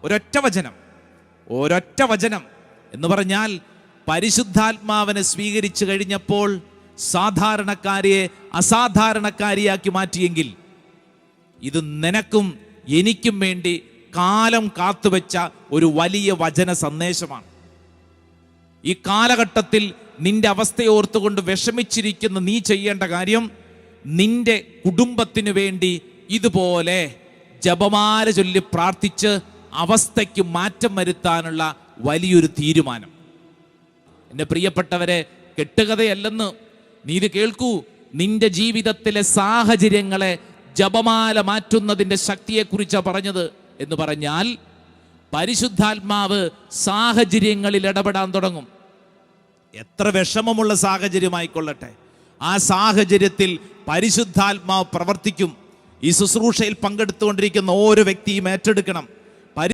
ഒരൊറ്റ വചനം എന്ന് പറഞ്ഞാൽ പരിശുദ്ധാത്മാവിനെ സ്വീകരിച്ചു കഴിഞ്ഞപ്പോൾ സാധാരണക്കാരിയെ അസാധാരണക്കാരിയാക്കി മാറ്റിയെങ്കിൽ ഇത് നിനക്കും എനിക്കും വേണ്ടി കാലം കാത്തുവെച്ച ഒരു വലിയ വചന സന്ദേശമാണ്. ഈ കാലഘട്ടത്തിൽ നിന്റെ അവസ്ഥയോർത്തുകൊണ്ട് വിഷമിച്ചിരിക്കുന്ന നീ ചെയ്യേണ്ട കാര്യം, നിന്റെ കുടുംബത്തിനു വേണ്ടി ഇതുപോലെ ജപമാല ചൊല്ലി പ്രാർത്ഥിച്ച് അവസ്ഥയ്ക്ക് മാറ്റം വരുത്താനുള്ള വലിയൊരു തീരുമാനം. എൻ്റെ പ്രിയപ്പെട്ടവരെ, കെട്ടുകഥയല്ലെന്ന് നീ ഇത് കേൾക്കൂ. നിന്റെ ജീവിതത്തിലെ സാഹചര്യങ്ങളെ ജപമാല മാറ്റുന്നതിൻ്റെ ശക്തിയെക്കുറിച്ചാണ് പറഞ്ഞത്. എന്ന് പറഞ്ഞാൽ പരിശുദ്ധാത്മാവ് സാഹചര്യങ്ങളിൽ ഇടപെടാൻ തുടങ്ങും. എത്ര വിഷമമുള്ള സാഹചര്യമായിക്കൊള്ളട്ടെ, ആ സാഹചര്യത്തിൽ പരിശുദ്ധാത്മാവ് പ്രവർത്തിക്കും. ഈ ശുശ്രൂഷയിൽ പങ്കെടുത്തുകൊണ്ടിരിക്കുന്ന ഓരോ വ്യക്തിയും ഏറ്റെടുക്കണം.